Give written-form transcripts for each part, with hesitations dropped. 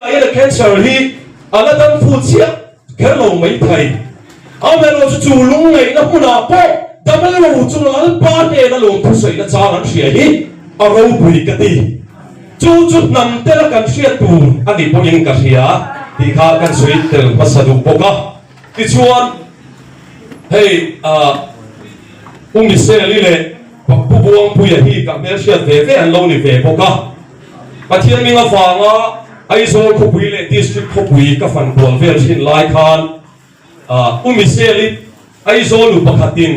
ai là cancer hi ala dan phu chia kher lo mai thai a me lo chu lung ngai na huna po damel lo chu lal pa te na lo thu sei na cha an ria hi a ropui ka ti chu nam te la kan ria tu ani poin ka ria ti kha kan sui tel pasadu poka ti chuan hey se li le pu buang pu ya hi ka me ria ve an lo ni ve poka pathian mi nga fa nga ai zo ko pui le district ko pui ka fan bol vel hin lai khan se li ai zo lu pakhatin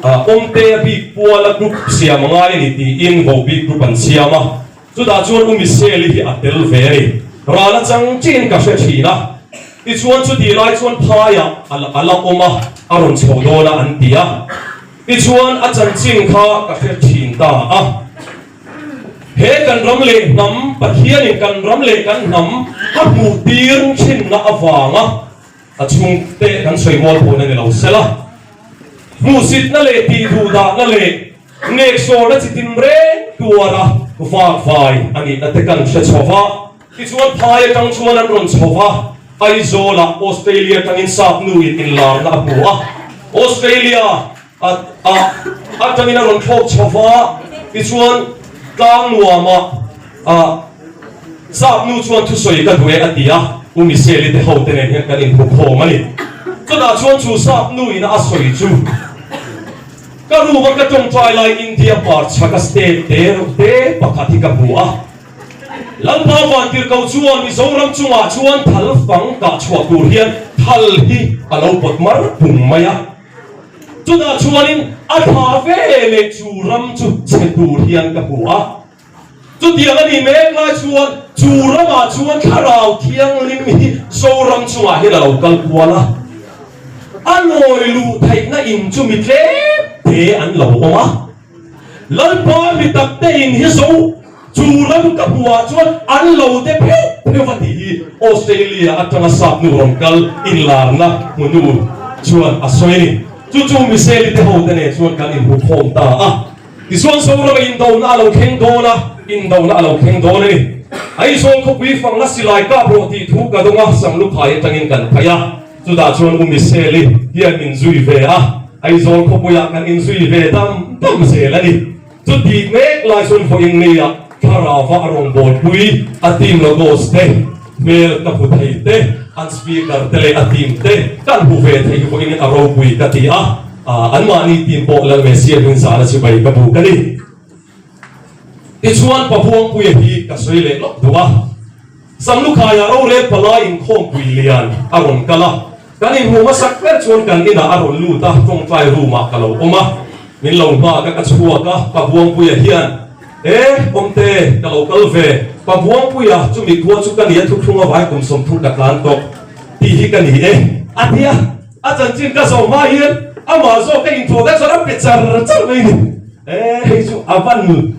awmtea bi puala group siam ngai ni ti in go bi group an siama chu da chuan se li hi atel ve ni rala chang chin ka she thina ti chuan chu di lai chuan phaya ala oma aron chodola an tia ti chuan a chan ching kha ka she thin ta he kan ram le nam pathian in kan ram le kan nam ha mu tir chin na awanga achung te kan soi mol phone ni lo sela mu sit na le ti thu da na le nek so na chitin re tuara va vai ani ate kan she chowa ti chuan phai tang chuan an ron chowa ai zola Australia tang in sap nu in lar na buwa Australia a tang in ron thok chowa ti chuan tang nuama sap nu chuan thu soi ka dwe atia se li te ho te ne kan in phok ho mani chu da chuan chu sap nu in a soi chu ka ru ba ka tong trai lai India par chaka state te pakati ka buwa lang pa van tir kau chuan mi zoram chunga chuan thal fang ka chua tur hian thal hi alo pot mar pung maya chu da chuan in a tha ve le chu ram chu che tur hian ka buwa chu tiang ani me la chuan chu rama chuan kharau thiang lim hi zoram chunga hi lo kal kuala anoi lu thai na in chu mi tle te an lo oma lal pa mi tak te in hi so chu ram ka buwa chuan an lo te pheu vati hi Australia atanga sap nu rom kal in lar na munu chuan asoi ni chu mi se li te ho te ne chuan kan in hu khom ta ti chuan so ro in do na lo kheng do na in do na lo kheng do ni ai so ko pi fang na silai ka bro ti thu ka donga sam lu phai tangin kan phaya chu da chuan mi se li hian in zui ve ai zo ko puya kan in zui ve tam se la ni chu ti me lai sun fo in ni ya Karava arong bol pui atim logos te mel ka puthai te an speaker tele atim te kan hu ve thei ko in arong pui ka ti an mani tim po lang me sia bin sa na chi bai ka bu ka ni ti chuan pa buang pui hi ka soi le lok duwa sam lu khaya ro le pala in khom pui lian arong kala kan in hu ma sak per chuan kan ina arong lu ta tong trai ru ma ka lo oma min lo ma ka chua ka pa buang pui hian awmtea ka local ve pa buang puya chu mi khua chu kan ya thu thunga vai kum som thu ka tlan tok ti hi kan hi atia a chan chin ka so ma hian ama zo ka introduction a picture chal mai ni hei chu avan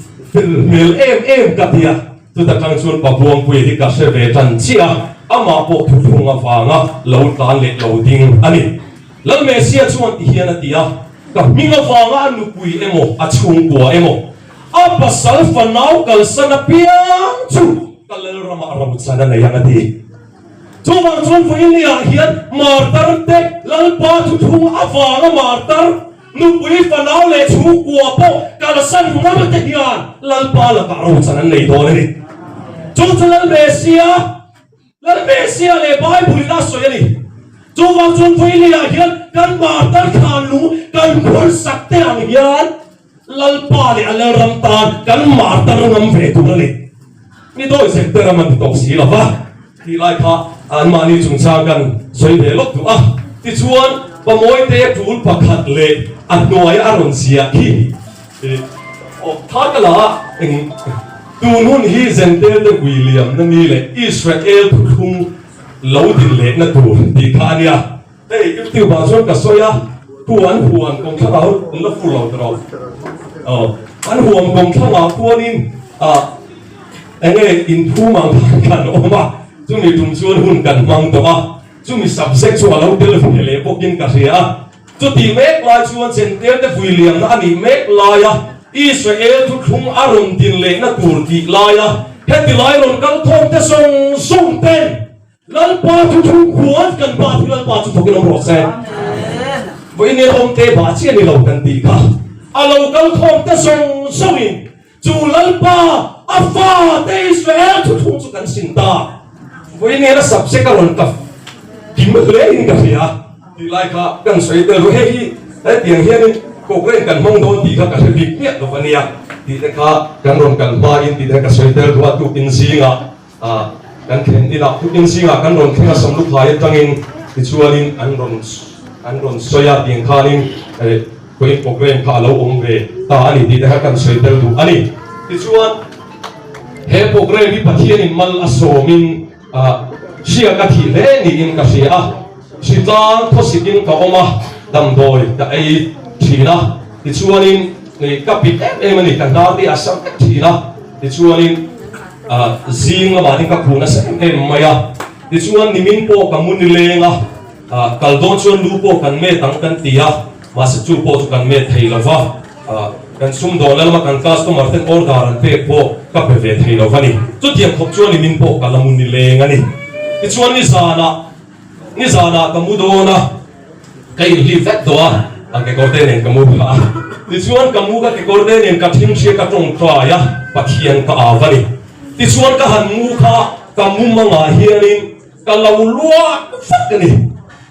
mel em ka tia tu ta kang chun pa buang puya hi ka se ve tan chia ama po thu thunga wanga lo tlan le lo ding ani lam me sia chuan ti hian atia ka minga wanga nu pui emo a chung kwa emo apa salfa nau kal sana piang chu kalal rama ram sana na yang ati chu wang chun fu in ya hian martar te lal pa thu thung awanga martar nu pui fa nau le chu kwa po kal san ngam te hian lal pa la ka ram sana nei do ni chu lal mesia le bible la so yani chu wang chun fu in ya hian kan martar khan lu kan khol sakte ang hian lal pa le ala ram tan kan martar ngam ve tu ni ni do sector man tok si la va ti lai kha an mani chung cha kan soi ve lok tu ti chuan pa moi te tul pakhat le an noi aron sia ki o thakala tu nun hi zentel de William na ni le Israel thung lo din le na tu ti khania ei tu ba so ka soya tuan huan kong thangau la fu lo tro an huam kong thangau tuanin enge in thu mang kan oma chumi tum chuan hun kan mang to chumi subject chu alo tel le pokin ka ria chu ti mek lai chuan zentel de William na ani mek lai Israel thu thung aron din le na tur ti lai heti lai ron kal thom te song te pa thu thu khuan kan pa thu lal pa chu thokin om ro se với nên ông tê bà chia đi lâu cần tì cả lâu cần không ta song sawin chu lal pa afa te Israel thu thu chu kan sin ta với nên là sắp sẽ cả lần cặp kim lệ in cả phía thì lại cả cần xoay từ lúc hay đấy tiếng hiền cuộc lên cần mong đón thì các cái việc biết được vậy thì cái cần rong cần ba in thì cái xoay từ lúc tu in gì à cần khen đi là tu in gì cần rong khen là sắm lúc hai trang in thì chua in anh rong xoay tiếng khan in cái cuộc lên cả lâu ông về ta anh thì cái cần xoay từ lúc anh thì chua he cuộc lên đi bắt hiền in mal asomin siya ka thi le ni in ka sia si tlang tho si in ka oma dam doi ta ai thina ti chuanin ni ka pi em ni kan dar ti asam thina ti chuanin zing ma ni ka phuna sa em maya ti chuan ni min po ka mun lenga kal don chuan lu po kan me tang kan tia ma sa chu po chu kan me thei lova kan sum do lal ma kan customer ten order an pe po ka pe ve thei lova ni chu tiam khop chuan ni min po ka lamun ni lenga ni ti chuan ni zana kamudona kai li vet do a ke korte nen kamu ba ti chuan kamu ka ke korte nen ka thim she ka tong tra ya pathian ka awani ti chuan ka han mu kha kamu manga hianin ka lo lua fak ni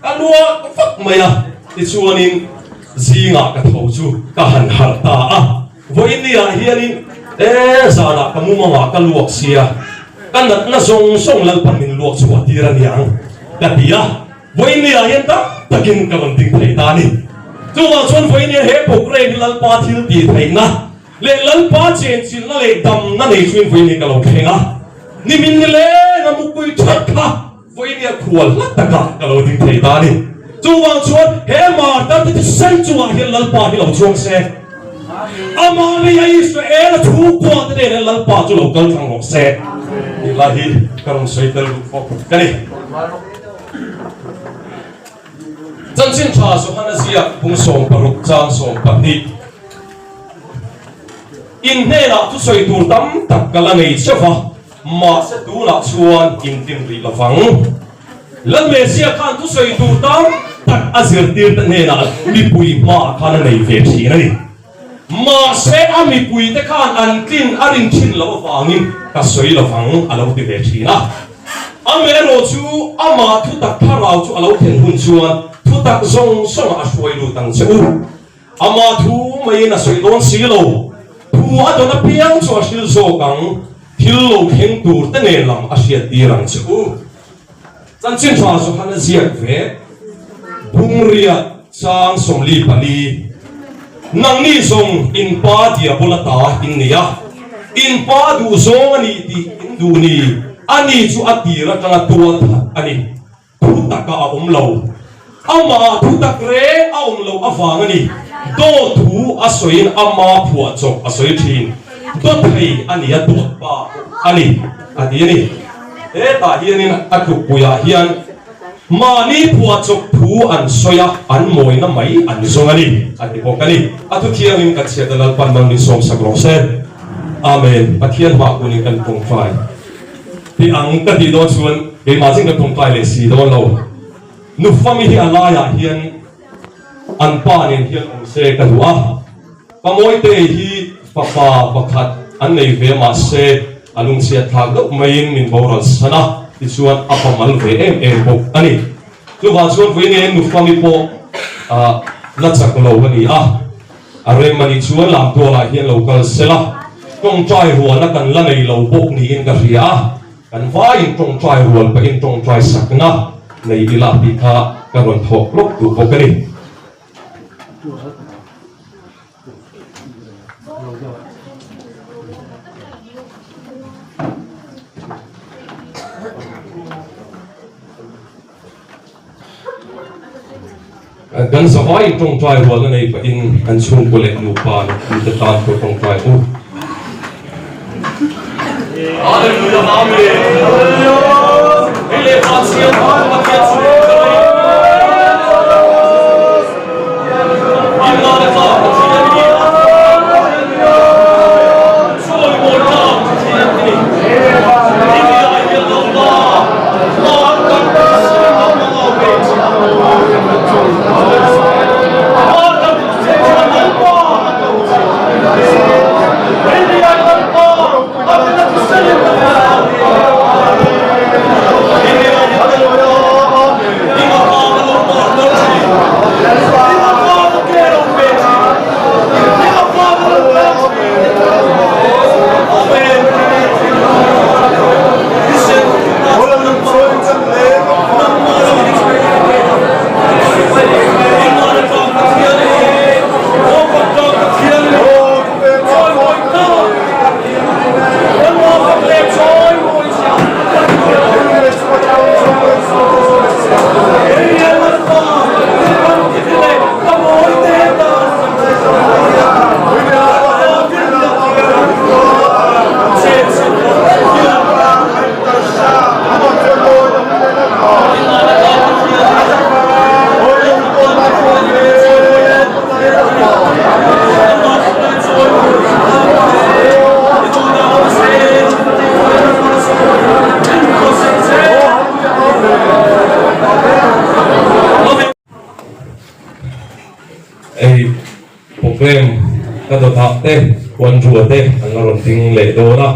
ka lua fak maya ti chuanin zinga ka tho chu ka han har ta a voi ni a hianin zana kamu manga ka luak sia kan na song song lal panin luak chu atira niang ka tia voi ni a hian ta takin ka ding thei ta ni chu wa chuan voi ni he pok re ni lal pa thil ti thei na le lal pa chen chin na le dam na nei chuan voi ni ka lo khenga ni min ni le na mu pui that kha voi ni a khual la ta ka lo ding thei ta ni chu wa chuan he ma ta ti sai chu a hian lal pa hi lo chuang se ama le ya Israel thu kwa te ne lal pa chu lo kal thang lo se ilahi karon saital fok kani chân xin thà số hana zia bung som paruk chang som pati in ne la tu soi tur tam tak kala nei chefa ma se tu la chuan in tim ri la wang lan me sia khan tu soi tur tam tak azir tir ta ne la mi pui ma khan nei ve thi na ni ma se ami pui te khan an tin arin thin lo wangin ka soi la wang alo ti ve thi na amero chu ama thu tak tharau chu alo then hun chuan thu tak zong song a suai lu tang cheu ama thu mai na soi don si lo thu adona piang chu a sil zo kang thil lo kheng tur te ne lam a sia ti rang cheu chan chin tha so hana ziak ve bung ria chang som li pali nang ni zong in pa dia bulata in nia in pa du zong ani ti in du ni ani chu atira tanga tua ani thu taka a lo ama thu tak re a lo awang ani do thu asoin ama phua chok asoi thin do thei ani a dot pa ani ati ani ta hianin atu puya hian mani phua chok thu an soya an moi na mai an zong ani ati pokani atu thiangin ka chedalal pan bang ni som saklo se amen pathian ma kunin kan tong fai thì ang ka ti do chuan ke ma jing ka thong kai le si do lo nu family alaya hian an pa nen hian om se ka duwa pamoi te hi papa pakhat an nei ve ma se alung sia thak do main min boral sana ti chuan apamal ve em bok ani chu wa chuan ve ne nu family po la chak lo ani are mani chuan lam to la hian local sela kong trai huwa na kan la nei lo bok ni in ka ria kan vai in tong trai rual pa in tong trai sakna nei ila ti kha ka ron thok lok tu pokani kan savai in tong trai rual nei pa in kan chung ko le nu pa ni ta tan ko tong trai u Hallelujah, amen. Hallelujah. Ele fazia uma criatura. Agora tá, tinha menina. Foi mortal, tinha menina. Ele ia lá, lá, lo thak te wan ru te an ron ting le do na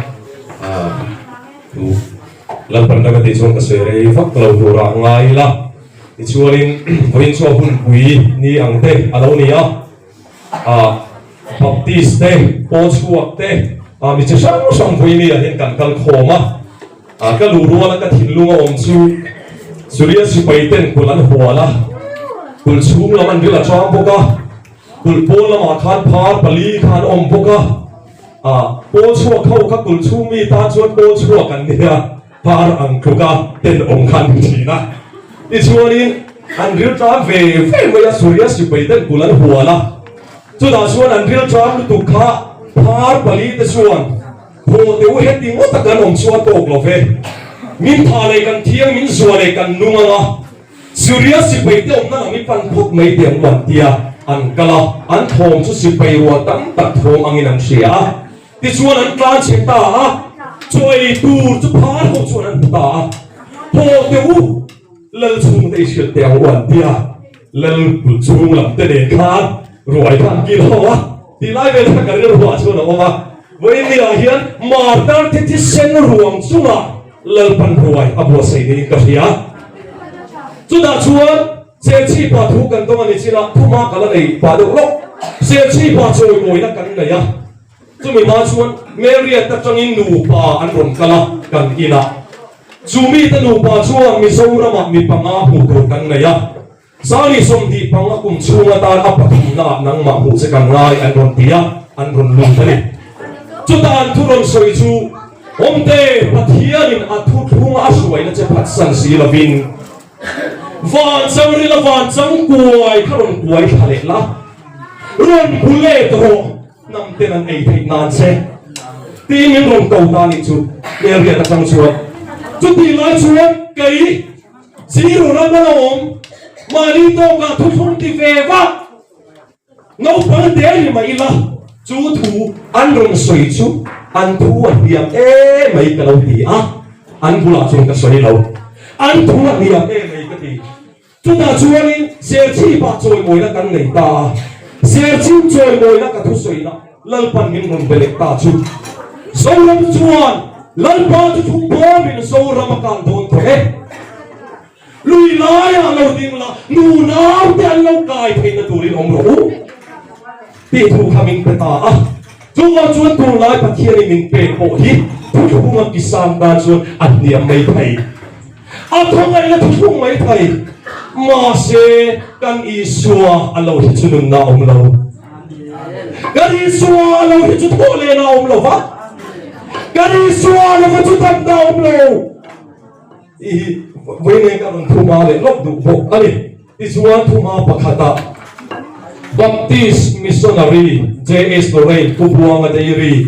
tu lam pan ka ti chon ka se re fak lo tu ra ngai la ti chuanin voin cho hun pui ni ang te alo ni baptist te po chuak te mi che sang pui ni hin kan kal khoma ka lu ru la ka thin lunga om chu surya sipai ten kulan huala kul chum la man dila cham boka kul pol la ma khan phar pali khan om boka po chua khau ka kul chumi ta chuan po chua kan nia par ang khuka ten om khan thina ti chuanin an ril tra ve ya surya sipai ten kulan huala chu da chuan an ril tra tu kha par pali te chuan ho deu heting o takan om chuan tok lo ve min tha le kan thiang min zua le kan nunga surya sipai te om na mi pan phok mai tiang wan tia an kala an thom chu sipai wa tam tak thom angin an sia ti chuan an tlan chen ta choi tur chu phar ho chuan an ta ho deu lal chung te shil tiang wan tia lal kul chung lam te de khan roi khan ki lo ti lai ve ta kan ro wa chuan oma voi ni a hian martar ti sen ruang chunga lal pan ruai abo sei ni ka hia chu da chuan se chi pa thu kan tong ani china thu ma kala nei pa do lo se chi pa choi moi na kan nei ya chu mi ma chuan mary ta changin nu pa an ron kala kan ina chu mi ta nu pa chuan mi so ra ma mi panga hu to kan nei ya sani som di panga kum chunga ta apa na nang ma hu se kan ngai an ron tia an ron lu thani chu ta an thu ron soi chu omte pathianin athu thunga asuai na che phatsan si lovin van zawri la van chang kuai kharon kuai khale la ron bule to nam tenan ei thei nan se ti min ron kau ta ni chu area ta chang chuan chu ti lai chuan kai zero ra na om mani to ka thu thung ti ve wa no pa de ni mai la chu thu an ron soi chu an thu an hiam mai ka lo ti an bula chung ka soi lo an thu an hiam mai ka ti chu ta chuanin ser chi pa choi moi na kan nei ta ser chi choi moi na ka thu soi na lal pan min ron belek ta chu so ram chuan lal pa chu thu po min so ram kan don the lui lai lo ding la nu nau te an lo kai thein na turin om ro ti thu khamin pe ta chu wa chuan tu lai pathian min pe ho hi thu thunga kisam da chuan an niam mai thai thongai na thu mai thai ma se kan isua alo hi chunun na om lo kan isua alo hi chu thole na om lo wa kan isua alo chu tam na om lo i voi ne ka ron thuma le lok du bo ani isua thuma pakhata baptist missionary JS Lorraine kubuanga deiri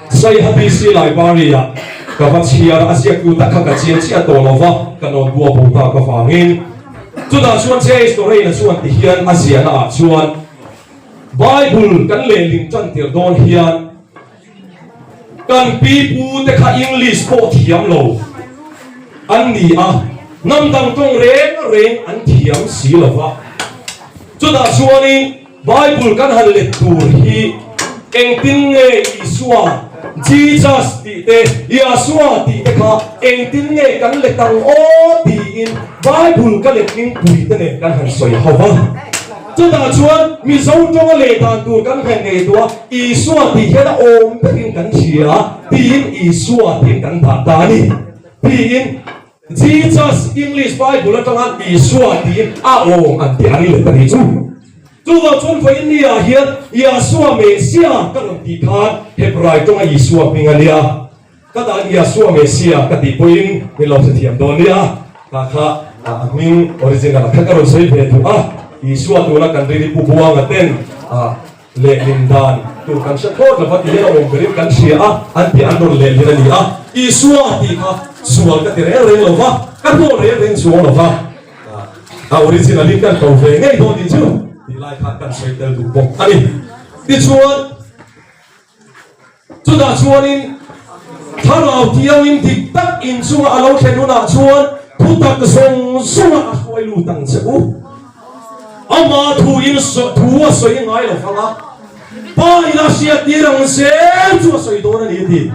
sai habisi library ya kabachiar asia ku ta ka chian chia to lova kanon bua bota ka fangin chu da chuan JS Lorraine chuan ti hian asia na chuan bible kan le ling chan tir don hian kan pi pu te kha english ko thiam lo an ni nam dang tong reng an thiam si lova chu da chuanin bible kan hal le tur hi engtin nge isua Jesus ti te Yasua ti te kha engtin nge kan le tang o ti in bible kan le ning pui te ne kan han soi hawa chu da chuan mi zo tong le dan tur kan han nge tua isua ti hela om pekin kan chia ti in isua ti kan tha ta ni ti in Jesus English Bible atanga isua ti om an ti ani le tani chu chu wa chon phoi ni hian Yasua Mesia kan ti khan Hebrai tonga Yesua pingania kada Yasua Mesia ka ti poin mi lo thiam don nia ka kha min original ka karon sei ve tu Yesua tu na kan ri pu buang aten le lindan tu kan sa thot la pati le om berim kan sia anti andor le ni Yesua ti kha sual ka ti re lo va ka to re sual lo va original kan ko ve ngai do di chu di lai kha kan sei tel du bok ani ti chuan chu da chuanin tharau tiang in dik tak in sunga alo thenuna chuan thu tak song sunga hoi lu tang cheu ama thu in thu soi ngai lo fanga pa ina sia tirang se chu soi do na ni ti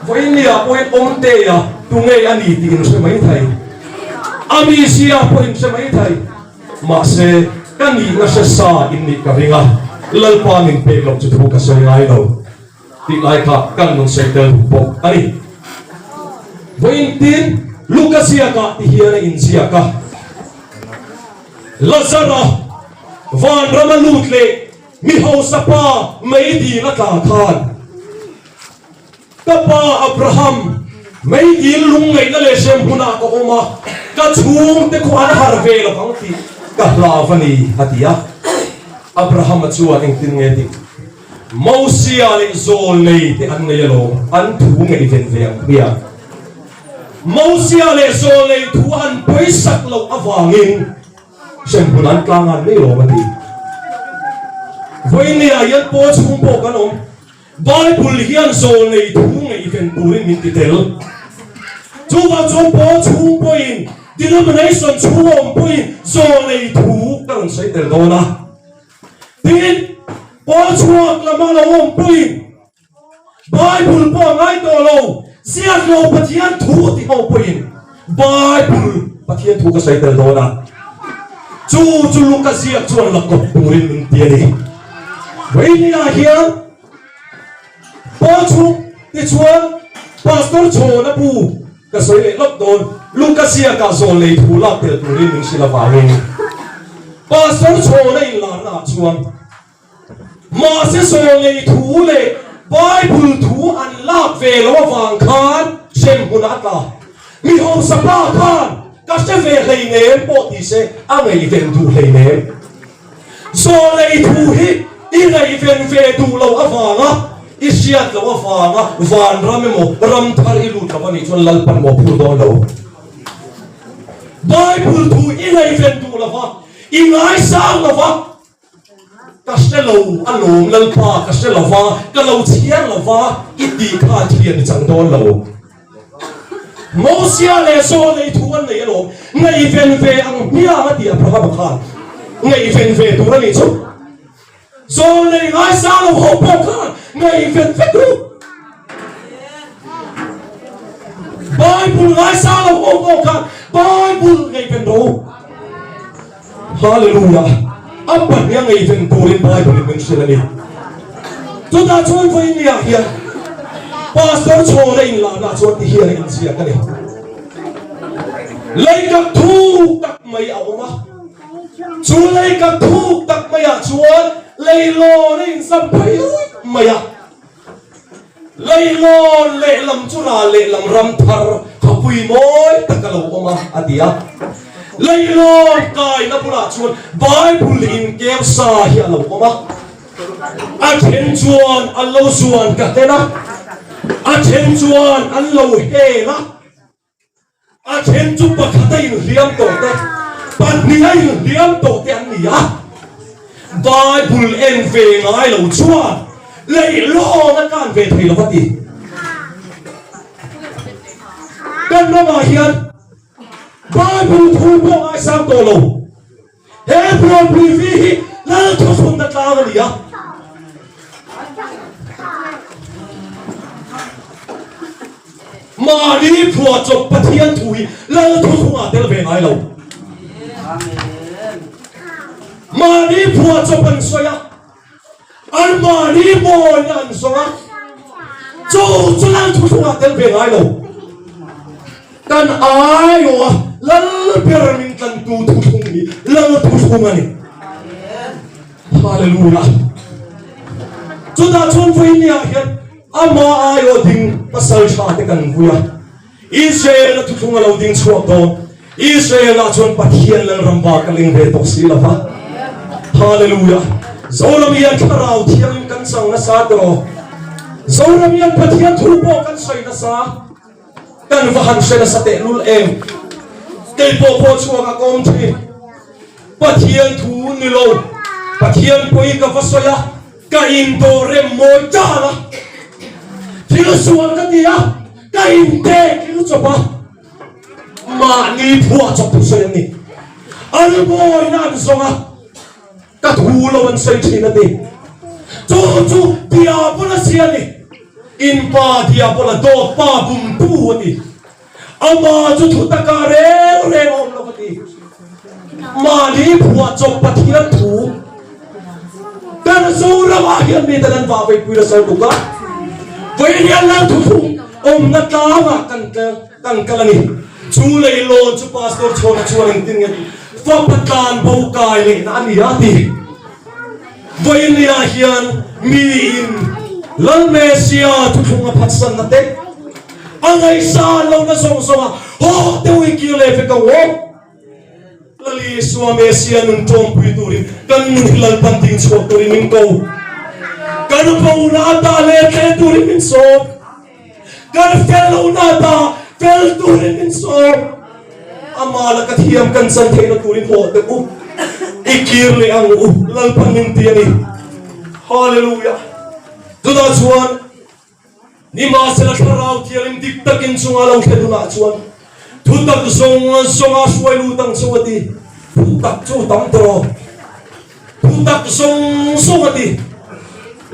voi ni a point awmtea tu nge ani tin se mai thai ami sia point se mai thai ma se kani na se sa in ni ka ringa lalpa min pe lo chu thu ka soi ngai lo ti lai ka kan non se tel bo ani voi tin lukasia ka ti hiana in sia ka Lazara van ramalutle mi hausapa mai di na ta khan kapa Abraham mai di lung ngai na le sem huna ko oma ka chung te ko an har ve lo kang ti ka lavani hatia Abraham chuan eng tin nge ti Mosia le Zawlnei te an ngai lo an thu ngai ven ve ang bia Mosia le Zawlnei thu an paisak lo awangin sempunan kangan ni lo mati. Voi ni ayat po chung po kanom. Bible hian Zawlnei thu ngai ven turin min titel. Chuwa chung po chung po in denomination chung po in Zawlnei thu karon sai tel dona. Tin po chuak lamang lo po in Bible po ngai to lo. Siat lo pathian thu ti ho po in Bible pathian thu ka sai tel dona. Chu lukasia chuan la kop turin min tiani voi ni a hian po chu ti chuan pastor chona pu ka soi le lok don lukasia ka Zawlnei thu la tel turin min sila wangin pastor chona in la na chuan ma se Zawlnei thu le Bible thu an lak ve lo wang khan sem hunata mi ho sapa khan Kasi ve nem po ti se ang ven du nem. Zawlnei thu hi i ven ve du lo avanga isiat lo avanga van ramemo ram thar ilu tawani chon lalpan mo pur do lo. Bible thu i ven du lova ingai sang lova kasi lo alom lalpa kasi lova kalau chiar lova iti ka thian chang do lo. Mosia le Zawlnei thu an nei lo ngai ven ve ang mia ma ti Abraham khan ngai ven ve tu ni chu Zawlnei ngai sa lo ho po khan ngai ven ve tu Bible ngai sa lo ho po khan Bible ngai ven do hallelujah apa yang ngai ven tu rin Bible men sila ni tu da chuan voi ni a hian pastor chona in la na chuan ti hian in sia ka ni lei ka thu tak mai a oma chu lei ka thu tak mai a chuan lei lo in sam phai mai a lei lo le lam chu ra le lam ram thar khapui moi takalo oma adia lei lo kai na pula chuan Bible in kem sa hi alo oma a chen chuan a lo chuan ka te na a chen chuan an lo he na a chen chu pakhatai liam to te pat ni ai liam to te an ni a Bible en ve ngai lo chuan lei lo na kan ve thei lo pati kan no ma hian Bible thu po ai sang to lo he pro privi la thu sun da ta ni a mà đi phùa chụp bắt thiên thủy lơ thu thu ngã tel về ngay lâu mà đi phùa chụp ăn xoay ăn mà đi bồi ăn xoay chú lơ thu thu ngã tel về ngay lâu kan ai rồi lơ bia mình kan tu thu thu ni lơ thu thu ngã ni hallelujah chú ta chôn vui ni à hiện ama ayo ding pasal chate kan vuya Israel na tutunga lo ding chuak do Israel na chon pathian lang ramba kaling ve to sila ha hallelujah Zawlnei kharau thiam kan sang na sa do Zawlnei pathian thu po kan sai na sa kan vahan se na sa te lul em te po chuak a kom thi pathian thu ni lo pathian poi ka vasoya ka in do rem mo cha na thiếu suốt cái gì á cái inte thiếu cho ba mà đi thua cho tu sen ni anh boy nan songa ka thu lo an sei thina ti chu dia pola siani in pa dia pola do pa bum pu ti ama chu thu taka re om lo ti ma li phua chop pathian thu kan zo ra ma hian mi tan va ve pu ra sa tu ka với riêng lang thu om na ta ma kan kalani chu lei lo chu pastor chona chuan tin nge fa patan bo kai le na ni ati với nia hian mi in lan mesia thu thunga phatsan na te angai sa lo na song songa ho te wi ki le fe ka wo lali suwa mesia nun tom pui turin kan hilal panting chuak turin min ko kan po na ta le te turin min so kan fel na ta fel turin min so amala ka thiam kan san the na turin ho te u ikir le ang u lal panin ti ani hallelujah tuna chuan ni ma sela tharau thialim dik takin chunga lo the tuna chuan thu tak songa suai lu tang chuati thu tak chu tam tro thu tak song ati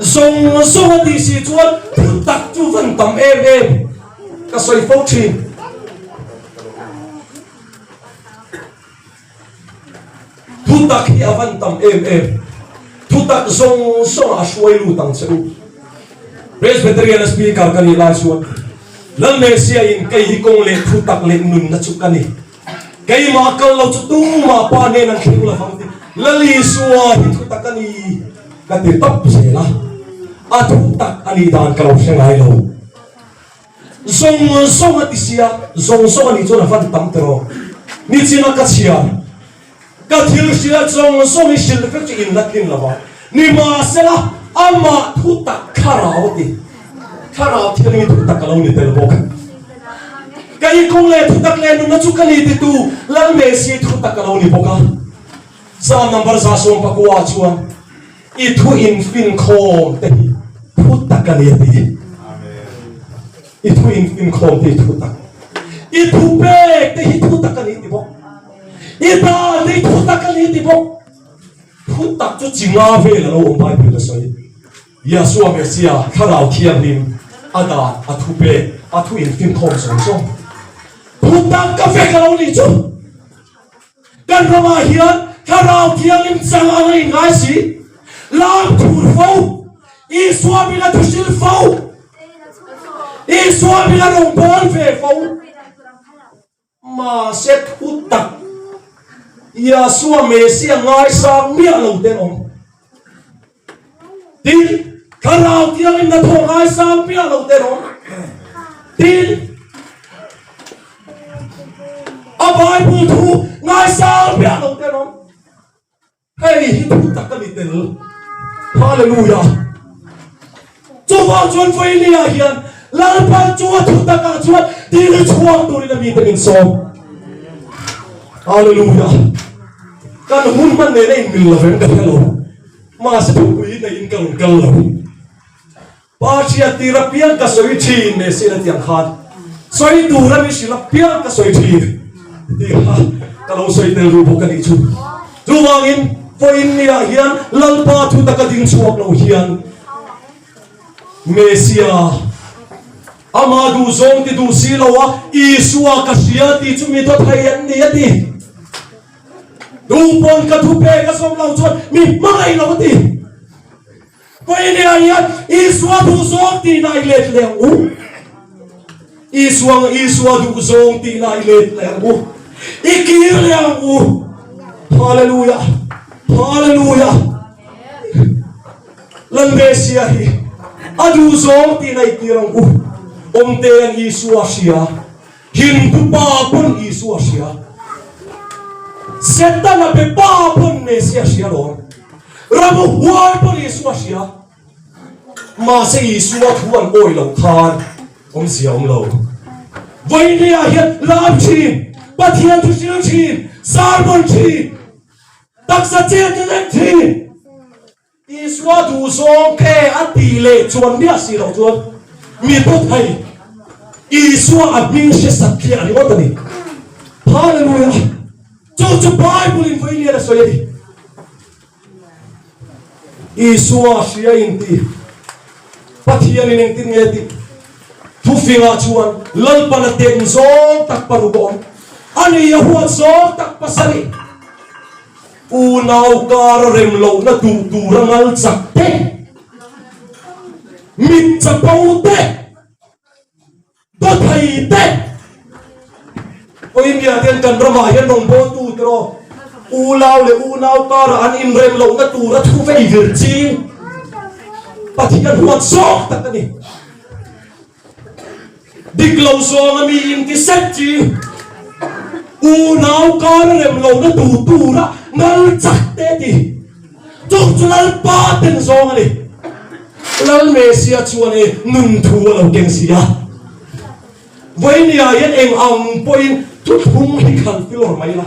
song ati si chuan thu tak chu van tam em ka soi fo thi thu tak hi avan tam em thu tak song a suai lu tang chu Presbyterian speaker kan ila chuan lan mesia in kai hi kong le thu tak le nun na chu kani kai ma kal lo chu tu ma pa ne nan khiu la phang ti lali suwa hi thu tak ani ka ti tap se la a thu tak ani dan ka lo se ngai lo song ati sia song ani chu na fan tam tro ni china ka chia ka thil sia song ni sil fe chi in latin la ba ni ma se la ama thu tak kharao ti kharao thi ni thu tak lo ni tel bok kai kong le thu tak le nu na chu kali ti tu lan me si thu tak lo ni boka sa number sa som pa kwa chuan I thu in fin khom te thu tak ani ti I thu in fin khom te thu tak I thu pe te hi thu tak ani ti bok I ta te thu tak ani ti bok thu tak chu chinga ve la lo om bai pi la soi ya suwa mesia kharau thiam lim ada athu pe athu in fin khom song song thu tak ka fe ka lo ni chu kan rama hian kharau thiam lim chang angai ngai si lam thur fo I suwa mi la thu sil fo I suwa mi la rong bol ve fo ma se thu tak ya suwa mesia ngai sang mi lo ten om tin kharau thiam lim na thong ngai sang mi lo ten om tin a Bible thu ngai sang mi lo ten om hey thu tak ka ni tel hallelujah chu wa chuan foi ni a hian lal pan chu thu tak ka chuan ti ni chuang tu ni na mi ten so hallelujah kan hun man ne nei mil la ven ka hello ma se thu ui nei in kal lo pa chia ti ra pian ka soi thi me se na tiang khat soi tu ra mi si la pian ka soi thi ti ha ka lo soi tel ru bo ka ni chu wangin foi ni a hian lal pa thu ta ka ding chuak lo hian mesia ama du zong ti du si lo wa I suwa ka sia ti chu mi to thai an ni ati du pon ka thu pe ka som lo chuan mi mai lo ti foi ni a hian I suwa du zong ti nai let le u I suwa du zong ti nai let le u I ki le u hallelujah hallelujah lan mesia hi adu zong ti nai ki rang u om te an I suwa sia hin tu pa pon I suwa sia Setana pe pa pon mesia sia lo ramu huai pon I suwa sia ma se I suwa thuan oi lo khan om sia om lo voi ni a hian lam chin pathian thu sil chin sarmon chin taksa che te chin I suwa du zong ke ati le chuan ni a si lo chuan mi to thai I suwa a ming se sakhi ani otani hallelujah chu Bible in voi ni a so yadi Isua siya inti pathian in tin ngeti thu finga chuan lal panaten zong tak parubon ani yahuat zong tak pasari unaw kar remlo na turangal sakte mit chapaute dothaite o india ten kan rama hian nong bo tu tro ulaw le unaw kar an in remlo na tura thu vei virchi pathian huat zong tak ani Diglaw so mi inti setji unaw kar remlo na tutura ngal chakte ti chulal paten so ngani lal mesia chuane nun thu lo keng sia voinia yen eng ang point tu thum hi khal filor mai la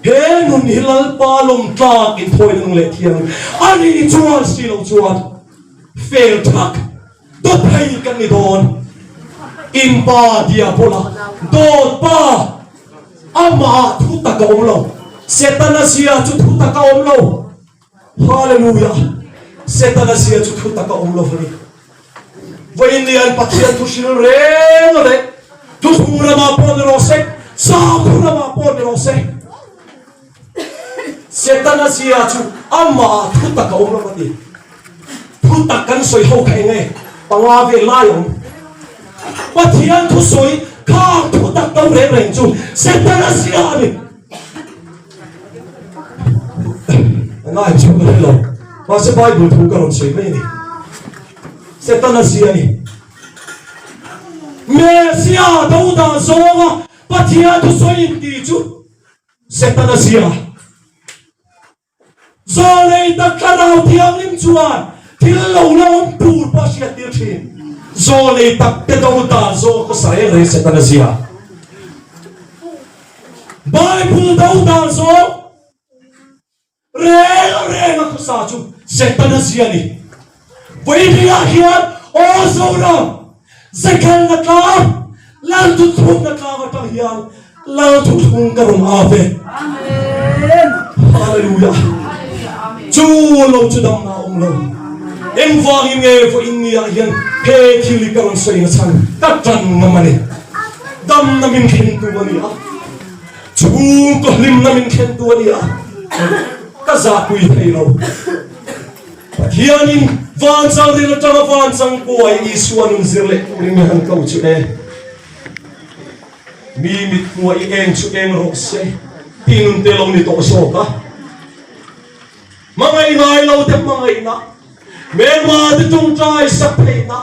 he nun hilal palom tlak in thoi nung le thiang ani chuan silo chuan fail thak to thai kan ni don impa dia bola dot pa ama thu ta ka omlo setana sia chu thu ta ka omlo hallelujah setana sia chu thu ta ka omlo fani voinian pathian thu shil re thu thura ma pon ro se sa thura ma pon ro se setana sia chu ama thu ta ka omlo fani thu ta kan soi ho kai nge panga ve la yong pathian thu soi khang thu tak tau re reng chu setana sia ni ngai chu ko lo ma se bible thu ka ron soi me ni setana sia ni me sia do da zonga pathian thu soi ti chu setana sia Zawlnei ta karau thiang lim chuan thil lo na thpurpose ya tir thin Zawlnei tak te do da zo ko sai re setana sia bible do da zo re na ko sa chu setana sia ni voi dia hian o zo na zakal na ka lan tu thum na ka ta hian lan tu thum ka ron ave amen hallelujah chu lo chu dam na lo em vang nge fo innia hian he thili ka ron soi na chan ta tran na mani dam na min khin tu ani a chu ko lim na min khin tu ani a ka za pui thei lo pathianin van sang ri la tama van sang ko ai isuan zirle uri mi han kau chu e mi mit mo I eng chu eng ro se tinun te lo ni to so ka mga inay lo te mga ina men ma de tung trai sa pe na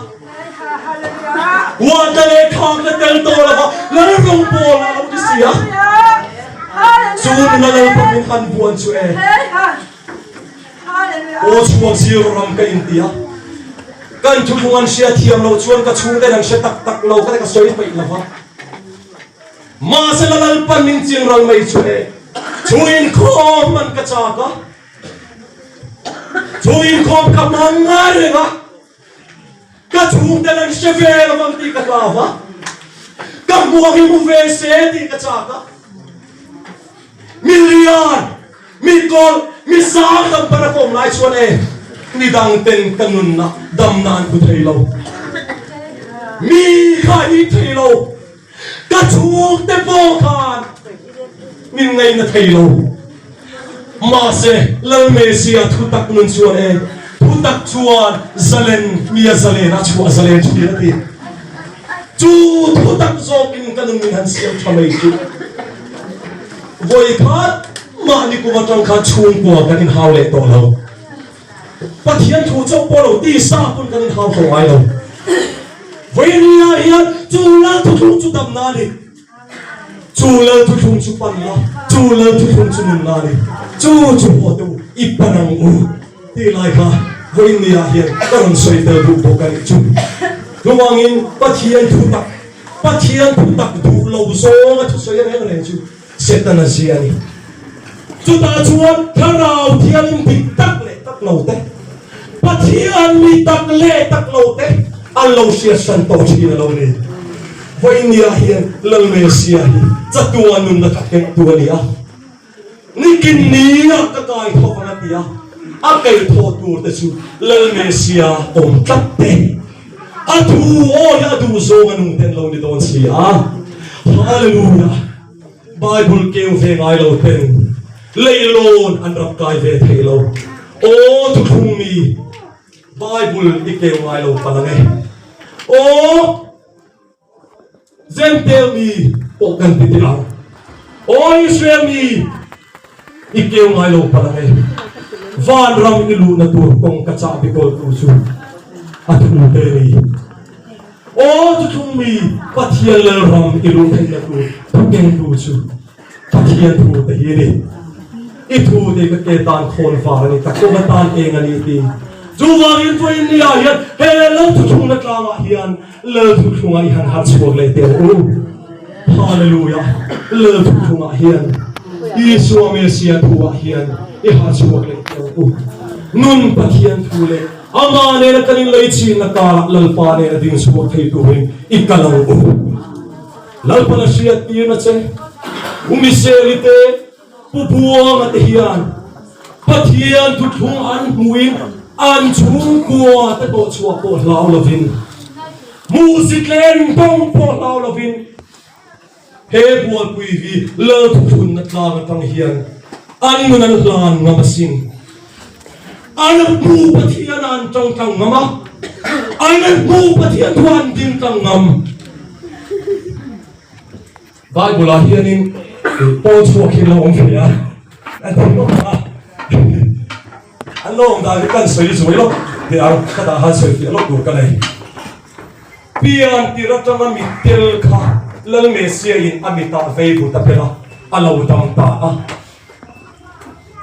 wa ta le khang la tel to la la rong po la lo ti sia su na la pa min han buan chu e o chuan zero ram ka india kan thu thungan sia thiam lo chuan ka chung te nang se tak tak lo ka ka soi pe la va ma se la lal pan min ching ral mai chu e chuin khom man ka cha ka chuin khom ka manga re ga ka chung te nang se ve la mang ti ka la va ka buang mu ve se ti ka cha ka million mi kol mi sang dam para kom lai chuan e ni dang ten kanun na dam nan ku thei lo mi khai thei lo ka chung te po khan min ngai na thei lo ma se lal mesia thu tak nun chuan e thu tak chuan zalen mia zalen a chu zalen thi ti chu thu tak zo kin kanun min han siam thamai chu voi khat ma ni ku matang kha chung ko kan in haw le to lo pathian thu chau po lo ti sa pun kan in haw ho ai lo voi nia hian chu la thu thu chu dam na ni chu la thu thu chu pan la chu la thu thu chu nun na ni chu chu ho tu ipanang u ti lai kha voi nia hian kan soi te bu bo kan chu luangin pathian thu tak du lo zo nga thu soi ang ang chu setana sia ni chu ta chuan tharau thian bi tak lo te pathian mi tak lo te an lo sia san to chi na lo ni voi nia hian lal me sia hi chatuan nun na thak tu ni a ni kin ni na ka kai tho na tia a cây thô tur te chu lel Mesia om tap te a thu o ya du zo ngang ten lo ni don si a hallelujah Bible kêu về ngài lo ten leilon an rap kai ve thelo o tu thung mi Bible i kêu ngài lo palange o Gentile mi o kan ti ang o Israel mi i kêu ngài lo palange van ram ilu na tur kong kacha bi kol tu chu at ni o tu thung mi pathian le ram ilu thei na tu thang tu chu pathian tu te hi ni i thu de ka ke tan khon fa ni ta ko tan eng ani ti chu wang in tu in ya hian he lo tu thung na tlama hian le tu thung ai han hat chuak le te o hallelujah le tu thung a hian Yesu Mesia tu a hian i hat chuak le te o nun pathian thu le ama ne na kanin lei chi na ka lalpa ne na ding suak thei tu hin i kalang o lalpa na sia ti na che umiseli te pupuang at hiyan pathian tu thung an muin an chung kwa ta to chua po lao lovin music len tong po lao lovin he bual pui vi le tu thun na tlang tang hiyan an mun an lan ngamasin an pu pathian an tong tang ngama an pu pathian tuan din tang ngam Bible a hianin Paul chuak hi lo om ya an lo da vi kan soi zui lo de ar kada ha soi fi lo tur ka nei pian ti ra tanga mi tel kha lal Mesia in amita vedio ta pela alo dam ta a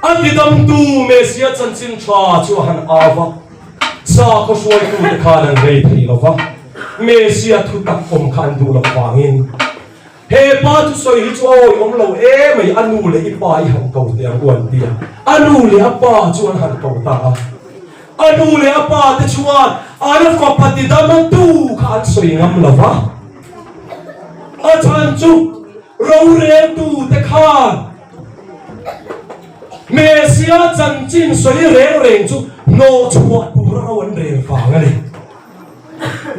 Anti-dam tu Mesia chan chin tha chu han ava sa ko suai tu de khan an rei thei lo va Mesia thu tak om khan du lo wangin he pa tu soi hi chu oi om lo e mai anu le i pa I han ko te ang wan tia anu le apa chu an han ko ta anu le apa te chuan ana ko pati dam tu khan soi ngam lo va a chan chu ro re tu te khan Mesia chan chin soi reng reng chu no chuat pu ra wan reng fa ngani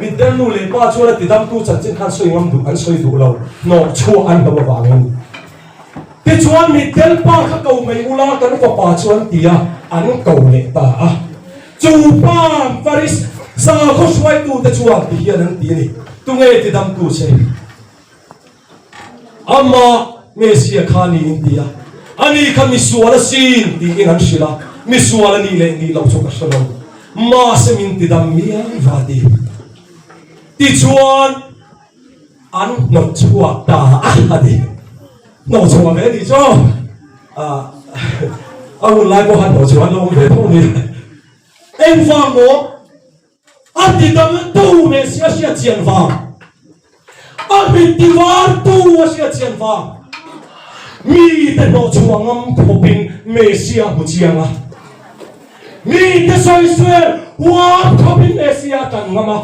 min tel nu le pa chu la ti dam tu chan chin khan soi ngam du an soi du lo no chu an ba wangin ti chuan mi tel pa kha ko mai ula kan ko pa chuan tia an ko le ta a chu pam faris sa ko swai tu te chuan ti hian an ti ni tu nge ti dam tu che amma Mesia khani india ani kha mi suala sin ti in an shila mi suala ni le ni lo chu ka shalo ma se min ti dam mi ai va ti ti chuan an no chua ta a di no chua me di cho a un lai ko han no chuan lo me tho ni em vang mo a ti dam tu Mesia sia chian vang a mi ti var tu sia chian vang mi te no chua ngam phopin Mesia hu chianga mi te soi sue wa phopin Mesia tan ngama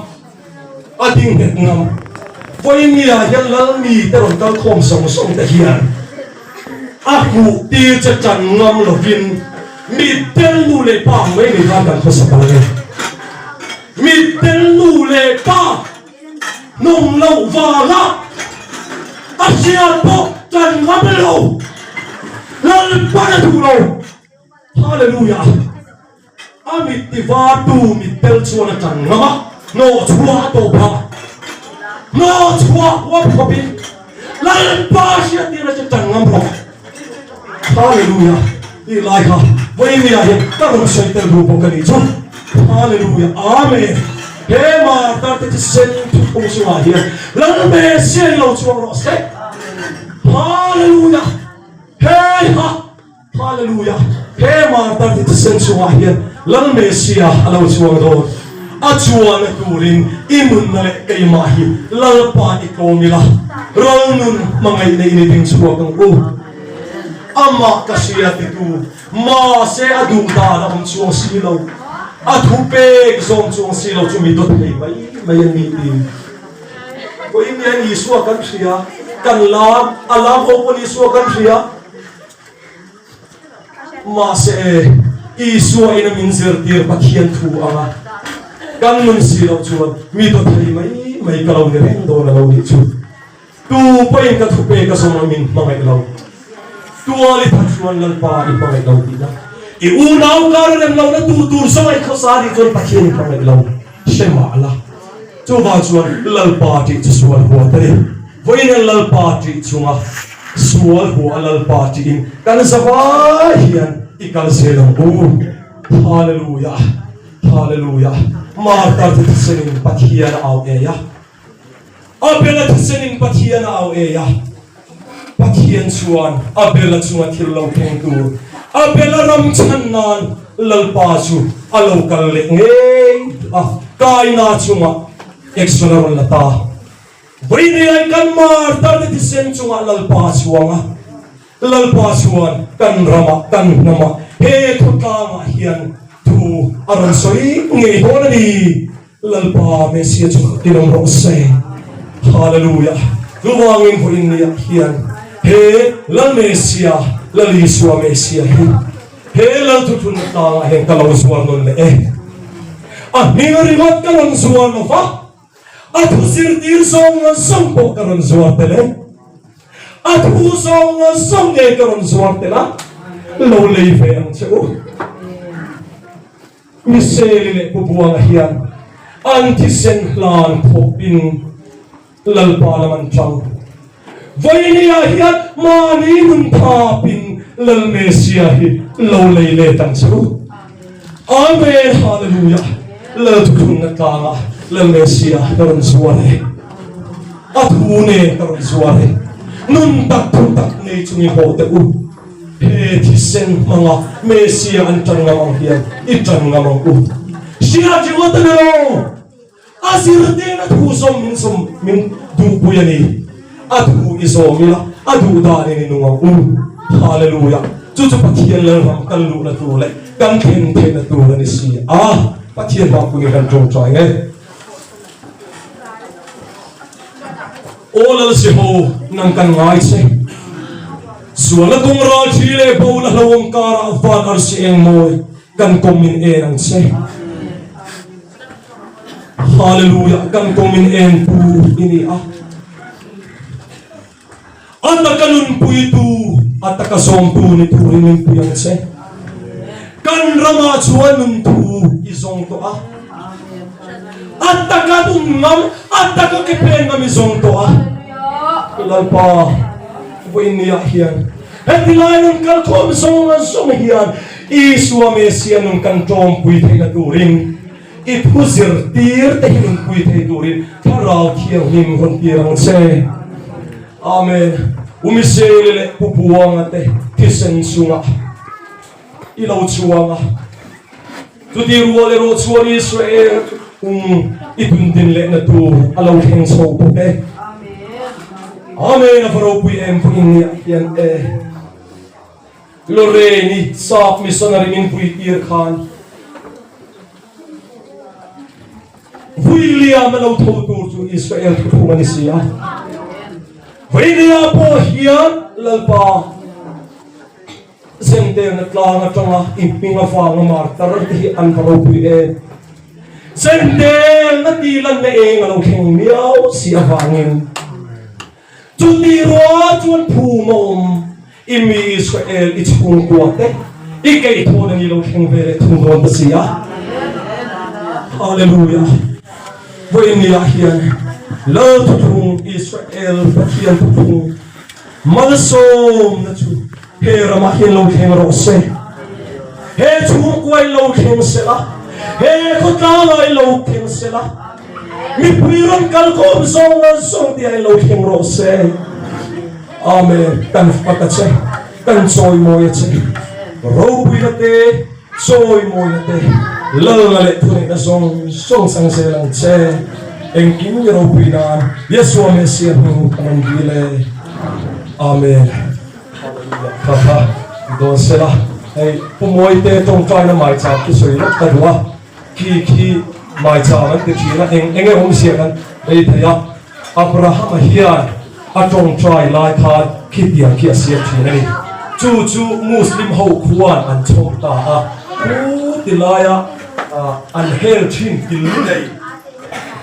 ading det ngam voi mi a hian lal mi te ron kal khom song song te hian a hu ti cha chan ngam lovin mi tel nu le pa mai ni ra kan kho sa le mi tel nu le pa nong lo va la a sia po chan ngam lo lal pa na tu lo hallelujah a mi ti va tu mi tel chuan chan ngama no chua to ba no chua wa phopin lai pa sia ti ra chan ngam lo hallelujah i lai ha voi mi a ta ro sai te ru po ka ni chu hallelujah amen he ma ta te sen tu ko su a hi la me sia lo chu ro se hallelujah hey ha hallelujah he ma ta te sen su a hi la me sia alo chu ro a chuan a turin imun na le kai ma hi lal pa I ko mi la rol nun mangai nei ni ding chuak ang u ama ka sia ti tu ma se adu ta na om chuang si lo a thu pe zong chuang si lo chu mi dot nei mai an mi ti ko in ya ni suwa kan sia kan lam alam ho po ni suwa kan sia ma se Isua ina minzertir pathian thu anga kan nun silo chuan mi to thai mai kalau ni reng do na lo ni chu tu pain ka thupe ka soma min mangai lo tu ali thuan lan pa I pangai lo ti na I unaw kar rem lo na tu tur samai khosari chon pathian pangai lo shema ala chu ba chuan lal pa ti chu sual ho tari voin lal pa ti chunga sual ho lal pa ti in kan zawa hian ikal selong hallelujah hallelujah Marta tsening pathian awmtea abela tsening pathian awmtea pathian chuan abela chunga thillo thengtu abela ram channan lalpa chu alo kal le ngei kaina chunga exonar lata boini ai kan Marta tsen chunga lalpa chuan kan rama kan nama he thotanga hian thu aron soi ngei hona ni lalpa mesia chu tinong ro se hallelujah luwangin ko in hian he lal mesia lal Yeshua mesia he lal tutun tanga he kalau suar non le ningari mat karon suar no fa atu sirtir song po karon suar tele atu song ge karon suar tela lo leife ang cheu Missionary le pubuang hian antisen lan phopin lalpa laman chang voinia hian mani mun thapin lal mesia hi lo leile tang cheu amen hallelujah la tukun tanga lal mesia karon suare athune karon suare nun tak nei chumi ho te he tisen mga mesia an tangamang hian itan ngamang siya jiwat na asir din at husom min dupuyani at hu isomila at hu dani ni nungang hallelujah chuchu pathian lam kallu na tulay kan ten na tulay ni siya pathian ba kuni kan jong chai nge olal si ho nang kan ngai se suala kong rajile paula lawang kara afan arsieng moy kan komin enang se hallelujah kan komin en pu ini ata kanun pu itu ata kasong tu ni turin pu yang se kan rama chuan tu izong to ata kadun ngam ata ka kepen ngam izong to lalpa Voinia hian hetilai nung kalkom song hian Isua mesia nung kantom pui thei na turin ithuzir tir te hin pui thei turin tharau thiang him hon tirang se amen umisele le pupuang ate tisen sunga ilo chuanga tudi ruole ro chuan Israel itundin le na tu alo heng so poke amen ropui pui yan Loreni sap missionary min pui khan William lo thotur chu Israel thu manisia William po hian lalpa sente na tlanga tanga impinga fa nga martar ti an ropui sente na tilan na ngalo kheng miao si avangin Tuti roa tuan pumom imi Israel itchung kuate ikay ito na nilaw keng vere tungron siya hallelujah buhay niya hiyan lao tutung Israel patiyan tutung malasom na tu hera mahin law keng rose he chung kuay law keng sila he kutangay law keng sila Mipiran kalkom song di ay loking rose. Amen. Kan patatse, kan soy mo yatse. Ropui nate, soy mo yate. Lalale tunay na song sang selang tse. Engkin ni ropui na Yeshua Mesia ng kananggile. Amen. Kaka, doon sila. Ay pumoy te tong kaya na may tsak kisoy na kadwa. Ki mai cha man te thina enge hom sia kan ei thaya Abraham hian atong try lai kha khitia ki asia thina ni chu muslim ho khuan an chom ta tilaya an hel thin tilunei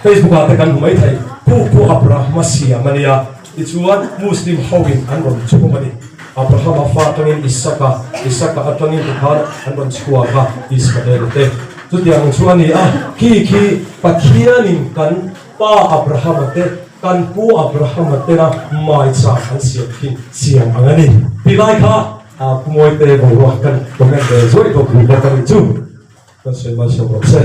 Facebook ate kan humai thai ku Abraham sia mania ichuan Muslim hawin an ron chumani Abraham afa tangin Isaka atangin tukhan an ron chua ka Ismaelite tutiang chuani ki pathianin kan pa Abraham ate kan pu Abraham ate na mai cha an siam angani pilai kha kumoi te bo kan komen de zoi ko ku kan chu kan se ma so se